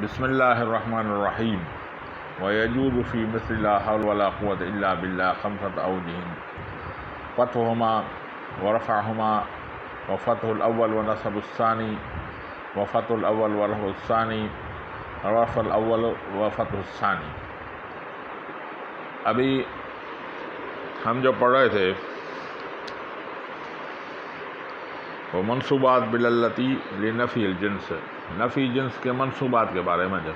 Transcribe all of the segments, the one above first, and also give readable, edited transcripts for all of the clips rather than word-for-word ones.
بسم اللہ الرحمن الرحیم ویجوز فی مثل لا حول ولا قوة الا باللہ خمسۃ اوجہ فتحہما ورفعہما وفتح الاول ونصب الثانی وفتح الاول ورفع الثانی رفع الاول وفتح الثانی۔ ابھی ہم جو پڑھ رہے تھے وہ منصوبات باللتی لنفی الجنس، نفی جنس کے منصوبات کے بارے میں جو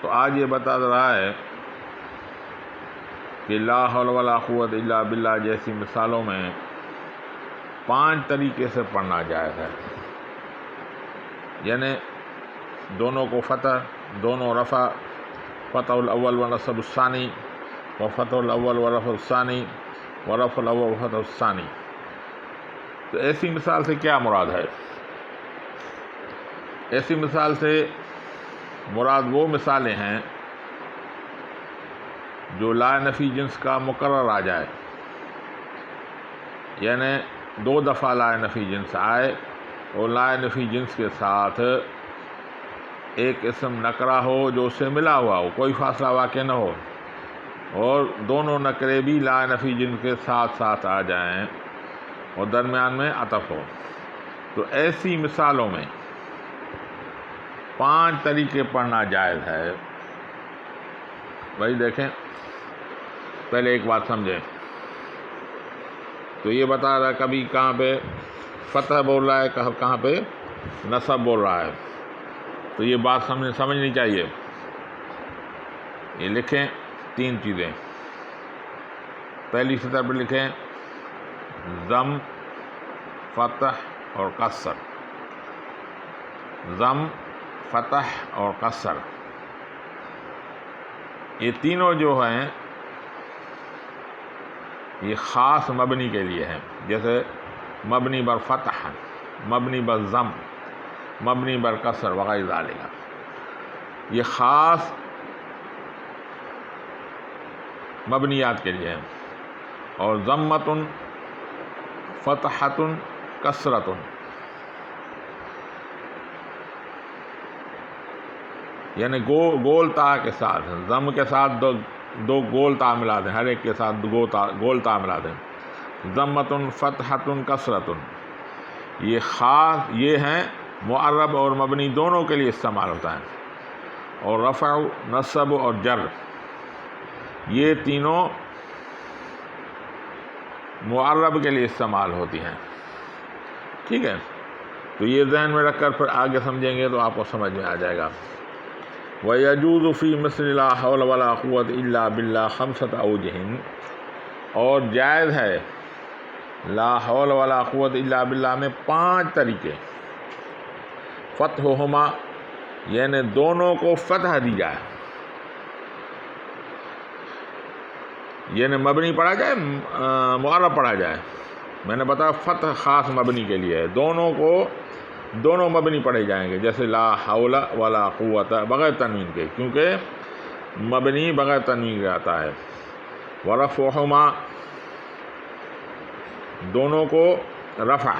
تو آج یہ بتا رہا ہے کہ لا حول ولا قوت الا باللہ جیسی مثالوں میں 5 طریقے سے پڑھنا جائز ہے، یعنی دونوں کو فتح، دونوں رفع، فتح الاول و نصب الثانی و فتح الاول و رفع الثانی و رفع الاول و فتح الثانی۔ تو ایسی مثال سے کیا مراد ہے؟ ایسی مثال سے مراد وہ مثالیں ہیں جو لا نفی جنس کا مقرر آ جائے، یعنی 2 دفعہ لا نفی جنس آئے اور لا نفی جنس کے ساتھ ایک اسم نکرہ ہو جو اس سے ملا ہوا ہو، کوئی فاصلہ واقع نہ ہو، اور دونوں نکرے بھی لا نفی جنس کے ساتھ ساتھ آ جائیں اور درمیان میں عطف ہو۔ تو ایسی مثالوں میں 5 طریقے پڑھنا جائز ہے۔ بھائی دیکھیں، پہلے ایک بات سمجھیں، تو یہ بتا رہا ہے کبھی کہاں پہ فتح بول رہا ہے، کہاں پہ نصب بول رہا ہے، تو یہ بات سمجھنی چاہیے۔ یہ لکھیں 3 چیزیں۔ پہلی سطح پہ لکھیں ضم، فتح اور کسر، ضم، فتح اور کسر، یہ تینوں جو ہیں یہ خاص مبنی کے لیے ہیں، جیسے مبنی بر فتح، مبنی بر ضم، مبنی بر کسر وغیرہ ذالک، یہ خاص مبنیات کے لیے ہیں۔ اور ضمۃ، فتحۃ، کسرۃ، یعنی گول تا کے ساتھ، ضم کے ساتھ دو گول تا ملا دیں، ہر ایک کے ساتھ گول تا ملا دیں۔ ضمۃ، فتحۃ، کسرۃ، یہ خاص، یہ ہیں معرب اور مبنی دونوں کے لیے استعمال ہوتا ہے۔ اور رفع، نصب اور جر، یہ تینوں معرب کے لیے استعمال ہوتی ہیں، ٹھیک ہے؟ تو یہ ذہن میں رکھ کر پھر آگے سمجھیں گے تو آپ کو سمجھ میں آ جائے گا۔ وَيَجُوزُ فِي مِثْلِ لَا حَوْلَ وَلَا قُوَّةَ إِلَّا بِاللَّهِ 5 أَوْجُهٍ، اور جائز ہے لا حول ولا قوت الا باللہ میں 5 طریقے۔ فتحہما، یعنی دونوں کو فتح دی جائے، یعنی مبنی پڑھا جائے، معرب پڑھا جائے۔ میں نے بتایا فتح خاص مبنی کے لیے ہے، دونوں مبنی پڑھے جائیں گے، جیسے لا حول ولا قوت بغیر تنوین کے، کیونکہ مبنی بغیر تنوین کے آتا ہے۔ ورفعہما، دونوں کو رفع،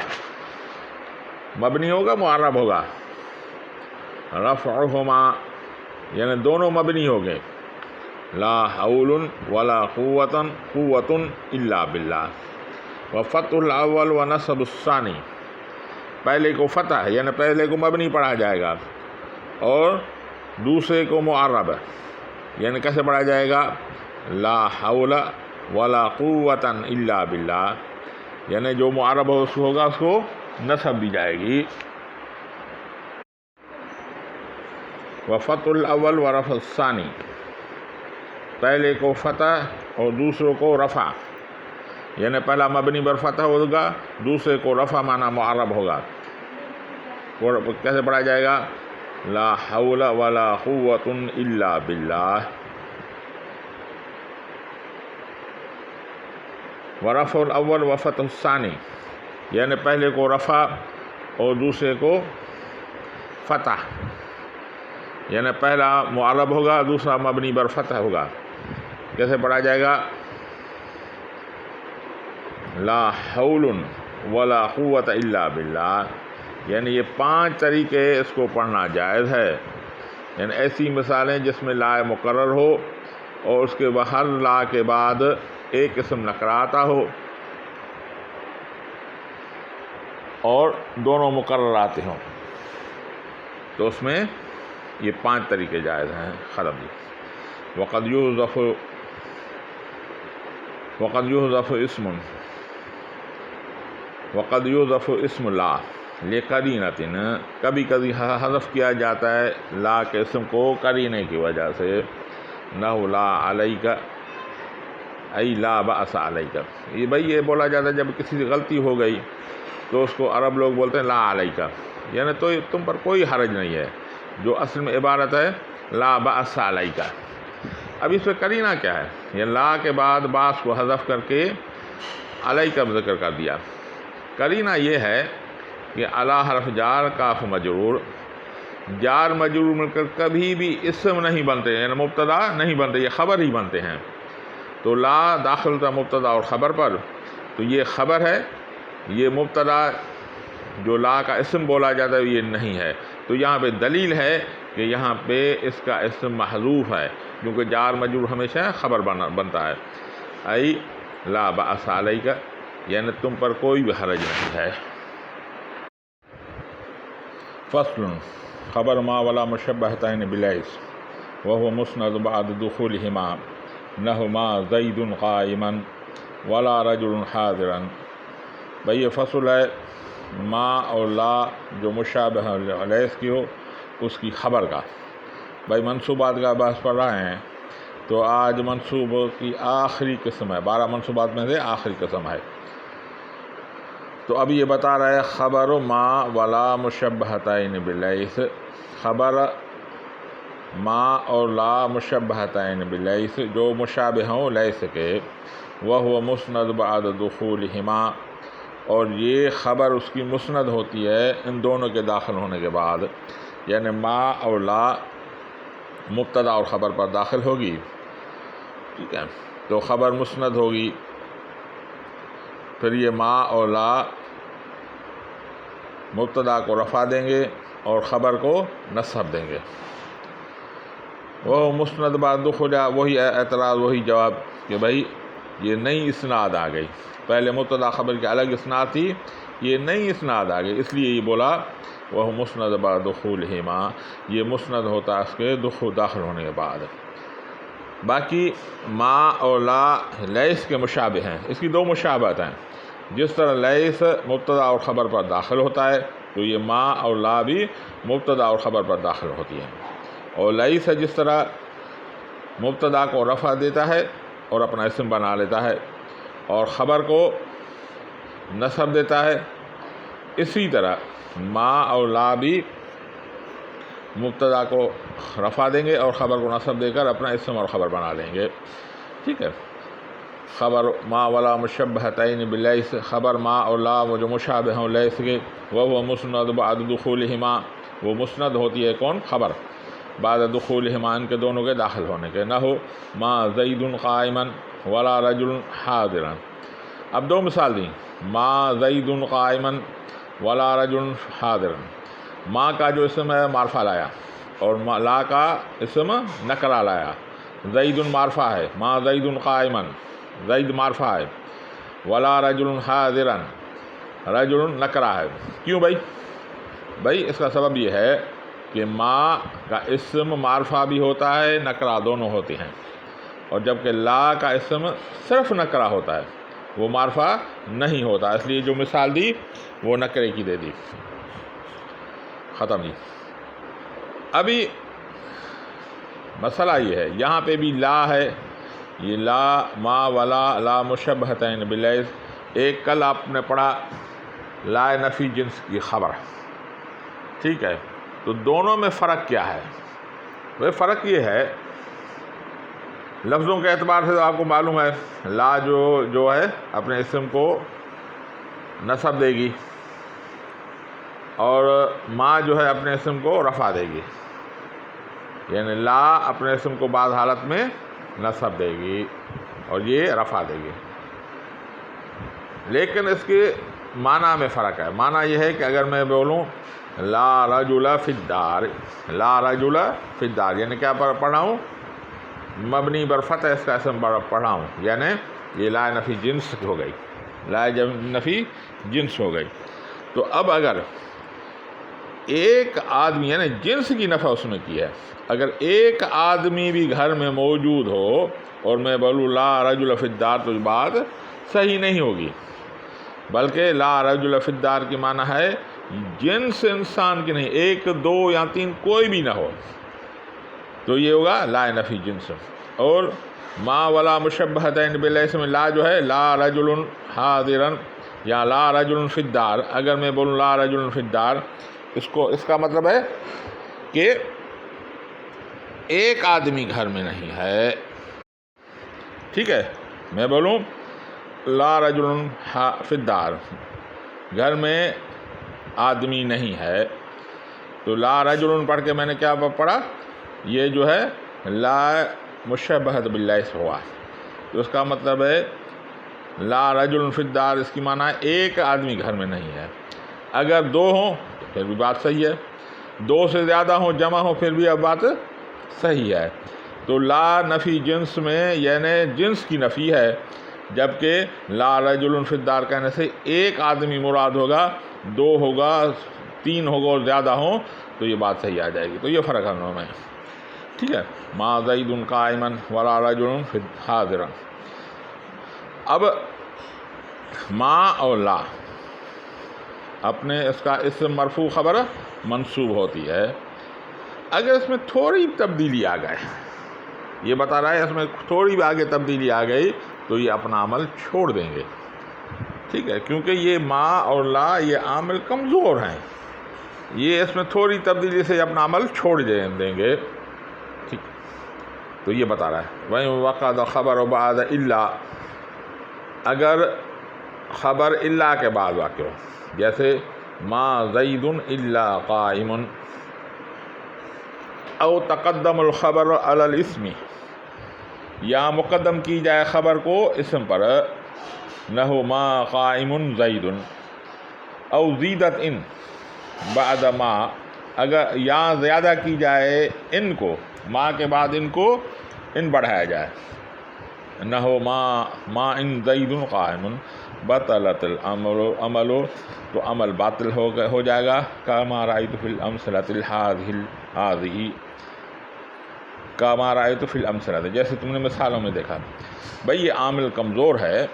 مبنی ہوگا معرب ہوگا۔ رفعہما، یعنی دونوں مبنی ہو گئے، لا حول ولا قوت الا باللہ۔ وفتح الاول و نصب الثانی، پہلے کو فتح یعنی پہلے کو مبنی پڑھا جائے گا اور دوسرے کو معرب، یعنی کیسے پڑھا جائے گا؟ لا حول ولا قوت الا باللہ، یعنی جو معرب ہوگا اس کو نصب دی جائے گی۔ وفتح الاول و رفع الثانی، پہلے کو فتح اور دوسروں کو رفع، یعنی پہلا مبنی بر فتح ہوگا، دوسرے کو رفع معنی معرب ہوگا۔ کیسے پڑھا جائے گا؟ لا حول ولا قوت الا باللہ۔ ورفع الاول و فتح الثانی، یعنی پہلے کو رفع اور دوسرے کو فتح، یعنی پہلا معرب ہوگا، دوسرا مبنی بر فتح ہوگا۔ کیسے پڑھا جائے گا؟ لا حول ولا قوت الا باللہ، یعنی یہ 5 طریقے اس کو پڑھنا جائز ہے. یعنی ایسی مثالیں جس میں لا مقرر ہو اور اس کے ہر لا کے بعد ایک اسم نکرہ آتا ہو اور دونوں مقرر آتے ہوں، تو اس میں یہ 5 طریقے جائز ہیں. ختم جی. وقد یحذف اسم لا لقرینۃ، کبھی کبھی حذف کیا جاتا ہے لا کے اسم کو قرینے کی وجہ سے. نحو لا علیک ای لا بأس علیک. یہ بھائی یہ بولا جاتا ہے جب کسی سے غلطی ہو گئی تو اس کو عرب لوگ بولتے ہیں لا علیک، یعنی تو تم پر کوئی حرج نہیں ہے، جو اصل میں عبارت ہے لا بأس علیک. اب اس میں قرینہ کیا ہے؟ یہ لا کے بعد باس کو حذف کر کے علیک کا ذکر کر دیا. قرینہ یہ ہے کہ علی حرف جار کاف مجرور، جار مجرور مل کر کبھی بھی اسم نہیں بنتے، یعنی مبتدا نہیں بنتے، یہ خبر ہی بنتے ہیں. تو لا داخل تھا مبتدا اور خبر پر، تو یہ خبر ہے، یہ مبتدا جو لا کا اسم بولا جاتا ہے یہ نہیں ہے. تو یہاں پہ دلیل ہے کہ یہاں پہ اس کا اسم محذوف ہے، کیونکہ جار مجرور ہمیشہ خبر بنتا ہے. ای لا بأس علیک، یعنی تم پر کوئی بھی حرج نہیں ہے. فصل خبر ما ولا مشبہتین بلیس وهو مسند بعد دخولہما نحو ما زید قائما ولا رجل حاضرا. بھئی یہ فصل ہے ما اور لا جو مشابہ لیس کی ہو اس کی خبر کا. بھئی منصوبات کا بحث پڑھ رہے ہیں تو آج منصوبوں کی آخری قسم ہے، 12 منصوبات میں سے آخری قسم ہے. تو اب یہ بتا رہا ہے خبر ما ولا مشبہتین بلیس، خبر ما اور لا مشبہتین بلیس جو مشابہ ہوں لیس کے، وہو مسند بعد دخولہما، اور یہ خبر اس کی مسند ہوتی ہے ان دونوں کے داخل ہونے کے بعد. یعنی ما اور لا مبتدا اور خبر پر داخل ہوگی، ٹھیک ہے، تو خبر مسند ہوگی. پھر یہ ما اور لا مبتدا کو رفع دیں گے اور خبر کو نصب دیں گے. وہ مسند بعد دخول، وہی اعتراض وہی جواب کہ بھائی یہ نئی اسناد آ گئی، پہلے مبتدا خبر کی الگ اسناد تھی، یہ نئی اسناد آ گئی، اس لیے یہ بولا وہ مسند بعد دخولہما، یہ مسند ہوتا ہے اس کے داخل ہونے کے بعد. باقی ما اور لا لیس کے مشابہ ہیں، اس کی 2 مشابہت ہیں. جس طرح لیس مبتدا اور خبر پر داخل ہوتا ہے تو یہ ما اور لا بھی مبتدا اور خبر پر داخل ہوتی ہیں. اور لیس جس طرح مبتدا کو رفع دیتا ہے اور اپنا اسم بنا لیتا ہے اور خبر کو نصب دیتا ہے، اسی طرح ما اور لا بھی مبتدا کو رفع دیں گے اور خبر کو نصب دے کر اپنا اسم اور خبر بنا لیں گے. ٹھیک ہے. خبر ما ولا مشبہتین بلیس، خبر ما اور لا وہ جو مشابہ ہوں لیس کے، وہ مسند بعد دخولہما، وہ مسند ہوتی ہے کون؟ خبر، بعد دخولہما ان کے دونوں کے داخل ہونے کے. نحو ما زید قائما ولا رجل حاضرا. اب 2 مثال دیں، ما زید قائما ولا رجل حاضرا. ما کا جو اسم ہے معرفہ لایا اور لا کا اسم نکرہ لایا. زید معرفہ ہے، ما زید قائما، زید معرفہ ہے، ولا رجل حاضرا، رجل نکرہ ہے. کیوں بھائی اس کا سبب یہ ہے کہ ما کا اسم معرفہ بھی ہوتا ہے، نکرہ دونوں ہوتے ہیں، اور جبکہ لا کا اسم صرف نکرہ ہوتا ہے، وہ معرفہ نہیں ہوتا، اس لیے جو مثال دی وہ نکرے کی دے دی. ختم جی. ابھی مسئلہ یہ ہے، یہاں پہ بھی لا ہے، یہ لا ما ولا لا مشبہتین بلیس. ایک کل آپ نے پڑھا لا نفی جنس کی خبر، ٹھیک ہے، تو دونوں میں فرق کیا ہے؟ وہ فرق یہ ہے لفظوں کے اعتبار سے آپ کو معلوم ہے لا جو ہے اپنے اسم کو نصب دے گی اور ما جو ہے اپنے اسم کو رفع دے گی. یعنی لا اپنے اسم کو بعض حالت میں نصب دے گی اور یہ رفع دے گی. لیکن اس کے معنی میں فرق ہے. معنی یہ ہے کہ اگر میں بولوں لا رجل فی الدار، لا رجل فی الدار، یعنی کیا پڑھاؤں؟ مبنی بر فتح اس کا اسم پڑھاؤں، یعنی یہ لا نفی جنس ہو گئی، لا نفی جنس ہو گئی. تو اب اگر ایک آدمی، یعنی جنس کی نفع اس میں کی ہے، اگر ایک آدمی بھی گھر میں موجود ہو اور میں بولوں لا رجل فی الدار تو بات صحیح نہیں ہوگی، بلکہ لا رجل فی الدار کی معنی ہے جنس انسان کی نہیں، ایک دو یا تین کوئی بھی نہ ہو، تو یہ ہوگا لا نفی جنس. اور ما ولا مشبہتین بالاسم، لا جو ہے لا رجل حاضرن یا لا رجل فی الدار، اگر میں بولوں لا رجل فی الدار، اس کا مطلب ہے کہ ایک آدمی گھر میں نہیں ہے. ٹھیک ہے، میں بولوں لا رجل فی الدار، گھر میں آدمی نہیں ہے، تو لا رجل پڑھ کے میں نے کیا پڑھا؟ یہ جو ہے لا مشبہت باللہ ہوا، تو اس کا مطلب ہے لا رجل فی الدار، اس کی معنی ہے ایک آدمی گھر میں نہیں ہے. اگر دو ہوں تو پھر بھی بات صحیح ہے، دو سے زیادہ ہوں جمع ہوں پھر بھی اب بات صحیح ہے. تو لا نفی جنس میں یعنی جنس کی نفی ہے، جبکہ لا رجل فی الدار کہنے سے ایک آدمی مراد ہوگا، دو ہوگا، تین ہوگا اور زیادہ ہوں تو یہ بات صحیح آ جائے گی. تو یہ فرق ہے دونوں میں. ٹھیک ہے، ما زید قائما ولا رجل حاضرا. اب ما اور لا اپنے اس کا اسم مرفوع خبر منصوب ہوتی ہے. اگر اس میں تھوڑی تبدیلی آ گئے، یہ بتا رہا ہے اس میں تھوڑی بھی آگے تبدیلی آ گئی تو یہ اپنا عمل چھوڑ دیں گے. ٹھیک ہے، کیونکہ یہ ما اور لا یہ عامل کمزور ہیں، یہ اس میں تھوڑی تبدیلی سے اپنا عمل چھوڑ دیں گے. ٹھیک، تو یہ بتا رہا ہے وَإِن وَقَعَ خَبَرُ بَعْدَ إِلَّا، اگر خبر الا کے بعد واقع ہو، جیسے ما زید الا قائم، او تقدم الخبر علی الاسم، یا مقدم کی جائے خبر کو اسم پر، نحو ما قائم زید، او زیدت ان بعد ما، اگر یا زیادہ کی جائے ان کو، ما کے بعد ان کو ان بڑھایا جائے، نحو ما ان زید قائم بطلت العمل، تو عمل باطل ہو جائے گا. کما رأیت فی الامثلۃ هذه، کما رأیت فی الامثلۃ، جیسے تم نے مثالوں میں دیکھا. بھئی یہ عامل کمزور ہے،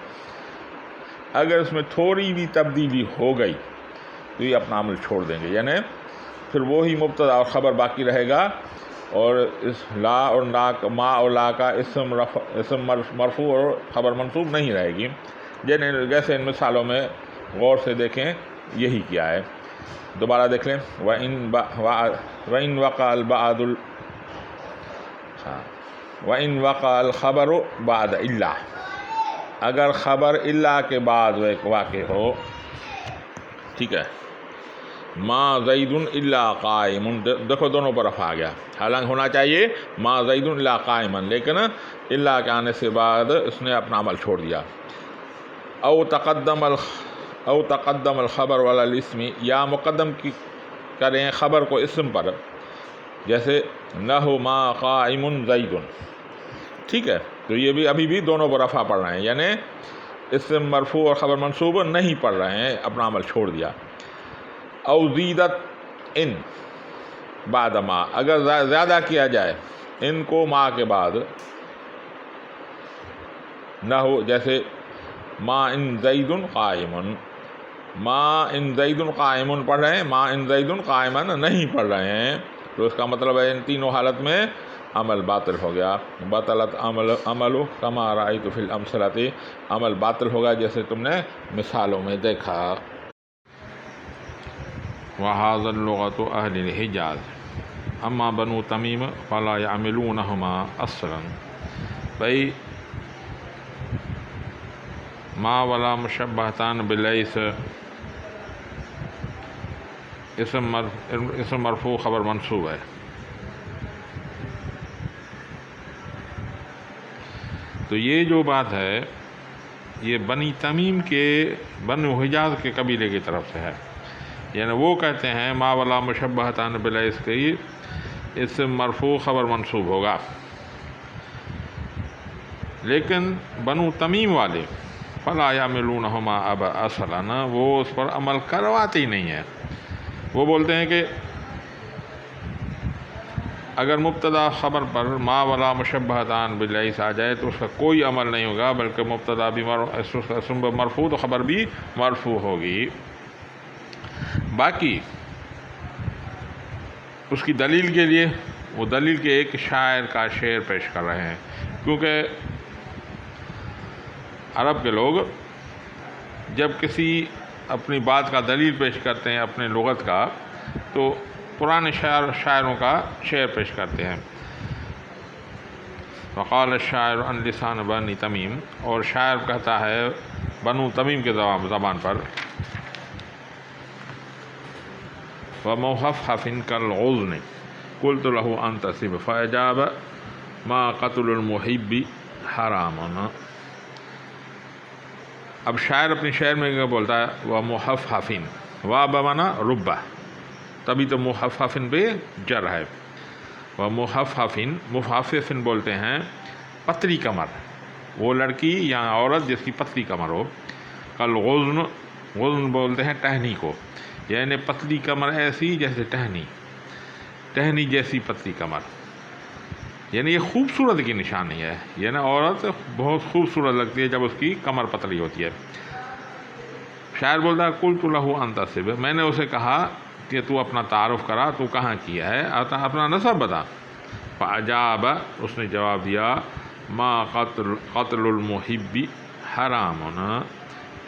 اگر اس میں تھوڑی بھی تبدیلی ہو گئی تو یہ اپنا عمل چھوڑ دیں گے، یعنی پھر وہی مبتدا اور خبر باقی رہے گا، اور اس لا اور ما اور لا کا اسم مرفوع اور خبر منصوب نہیں رہے گی. جیسے ان مثالوں میں غور سے دیکھیں یہی کیا ہے. دوبارہ دیکھ لیں وَإِن وَقَعَ الْخَبَرُ بَعْدَ إِلَّا، اگر خبر الا کے بعد واقع ہو. ٹھیک ہے، ما زید الا قائم، دیکھو دونوں پر رفع آ گیا، حالانکہ ہونا چاہیے ما زید الا قائما، لیکن الا کے آنے سے بعد اس نے اپنا عمل چھوڑ دیا. او تقدم الخبر علی الاسم، یا مقدم کریں خبر کو اسم پر، جیسے نحو ما قائم زید. ٹھیک ہے، تو یہ بھی ابھی بھی دونوں پر رفع پڑھ رہے ہیں، یعنی اسم مرفوع اور خبر منصوب نہیں پڑھ رہے ہیں، اپنا عمل چھوڑ دیا. او زیدت ان بعد ما، اگر زیادہ کیا جائے ان کو ما کے بعد، نحو جیسے ما ان زید قائم، ما ان زید قائم پڑھ رہے ہیں، ما ان زید قائما نہیں پڑھ رہے ہیں، تو اس کا مطلب ہے ان تینوں حالت میں عمل باطل ہو گیا. بطلت عمل کما رأیت فی الامثلۃ، عمل باطل ہوگا جیسے تم نے مثالوں میں دیکھا. وَهَذَا اللُّغَةُ أَهْلِ الْحِجَازِ أَمَّا بَنُو تَمِيمَ فَلَا يَعْمِلُونَهُمَا أَصْلًا. بھائی ما ولا مشبہتان بلیس، اسم مرفوع خبر منصوب ہے. تو یہ جو بات ہے یہ بنی تمیم کے بنو حجاز کے قبیلے کی طرف سے ہے، یعنی وہ کہتے ہیں ما ولا مشبہتان بلیس کی اسم مرفوع خبر منصوب ہوگا، لیکن بنو تمیم والے فلا یعملونہما اب اصلا، وہ اس پر عمل کرواتے ہی نہیں ہیں۔ وہ بولتے ہیں کہ اگر مبتدا خبر پر ما ولا مشبہتان بلیس آ جائے تو اس کا کوئی عمل نہیں ہوگا، بلکہ مبتدا بھی مرفوع تو خبر بھی مرفوع ہوگی۔ باقی اس کی دلیل کے لیے وہ دلیل کے ایک شاعر کا شعر پیش کر رہے ہیں، کیونکہ عرب کے لوگ جب کسی اپنی بات کا دلیل پیش کرتے ہیں اپنے لغت کا، تو پرانے شاعروں کا شعر پیش کرتے ہیں۔ وقال الشاعر عن لسان بنی تمیم، اور شاعر کہتا ہے بنو تمیم کے زبان پر، ومحفحف كالغصن قلت له انتصب فاجاب ما قتل المحب حرام۔ اب شاعر اپنی شعر میں کیا بولتا ہے؟ ومحفحف، وا بمعنی ربہ، تبھی تو محفحف بے جر ہے۔ ومحفحف، محفحف بولتے ہیں پتلی کمر، وہ لڑکی یا عورت جس کی پتلی کمر ہو۔ کالغصن، غصن بولتے ہیں ٹہنی کو، یعنی پتلی کمر ایسی جیسے ٹہنی جیسی پتلی کمر، یعنی یہ خوبصورت کی نشانی ہے، یعنی عورت بہت خوبصورت لگتی ہے جب اس کی کمر پتلی ہوتی ہے۔ شاعر بولتا ہے قلت له انتصب، میں نے اسے کہا کہ تو اپنا تعارف کرا، تو کہاں کیا ہے، اپنا نسب بتا۔ فاجاب، اس نے جواب دیا ما قتل المحب حرام،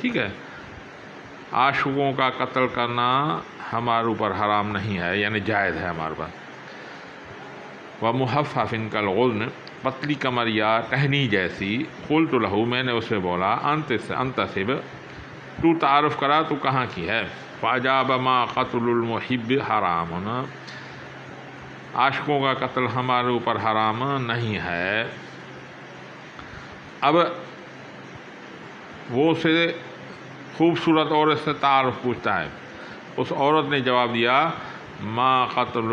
ٹھیک ہے، عاشقوں کا قتل کرنا ہمارے اوپر حرام نہیں ہے، یعنی جائز ہے ہمارے پر۔ ومحفحف كالغصن، پتلی کمر یا ٹہنی جیسی۔ قلت له، میں نے اسے بولا انتصب، تو تعارف کرا، تو کہاں کی ہے۔ فاجاب ما قتل المحب حرام، عاشقوں کا قتل ہمارے اوپر حرام نہیں ہے۔ اب وہ اسے خوبصورت عورت سے تعارف پوچھتا ہے، اس عورت نے جواب دیا ما قتل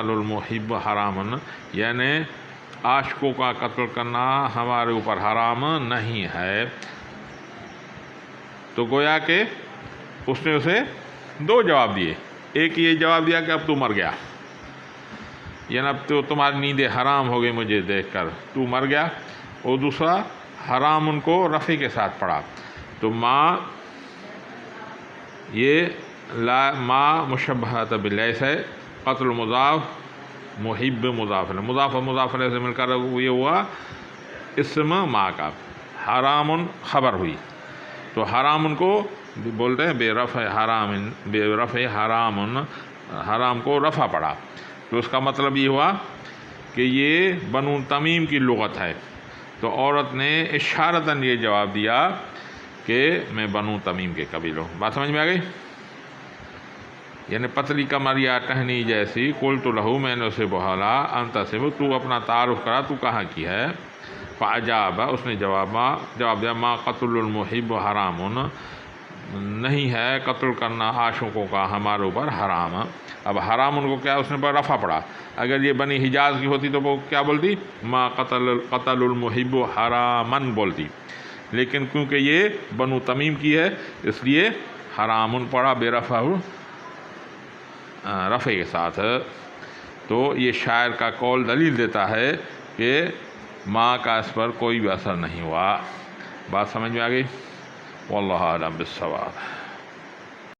المحب حرام، یعنی عاشقوں کا قتل کرنا ہمارے اوپر حرام نہیں ہے۔ تو گویا کہ اس نے اسے دو جواب دیے، ایک یہ جواب دیا کہ اب تو مر گیا، یعنی اب تو تمہاری نیندیں حرام ہو گئی مجھے دیکھ کر، تو مر گیا، اور دوسرا حرام ان کو رفع کے ساتھ پڑھا، تو ما یہ ما مشبہت باللیس ہے، قتل مضاف، محب مضاف، مضاف و مضاف سے مل کر یہ ہوا اسم ما کا، حرام خبر ہوئی، تو حرام ان کو بولتے ہیں بے رفع حرام، حرام کو رفع پڑا، تو اس کا مطلب یہ ہوا کہ یہ بنو تمیم کی لغت ہے۔ تو عورت نے اشارتاً یہ جواب دیا کہ میں بنو تمیم کے قبیل ہوں۔ بات سمجھ میں آ گئی؟ یعنی پتلی کمر یا ٹہنی جیسی۔ قلت له، میں نے اسے بولا انتصب، تو اپنا تعارف کرا، تو کہاں کی ہے۔ فاجاب، اس نے جواب دیا ما قتل المحب حرام، نہیں ہے قتل کرنا عاشقوں کا ہمارے اوپر حرام۔ اب حرام ان کو کیا، اس نے پر رفع پڑا، اگر یہ بنی حجاز کی ہوتی تو وہ کیا بولتی، ما قتل المحب حرامن بولتی، لیکن کیونکہ یہ بنو تمیم کی ہے اس لیے حرامن پڑا بے رفع کے ساتھ۔ تو یہ شاعر کا قول دلیل دیتا ہے کہ ماں کا اس پر کوئی بھی اثر نہیں ہوا۔ بات سمجھ میں آ گئی؟ واللہ اعلم بالصواب۔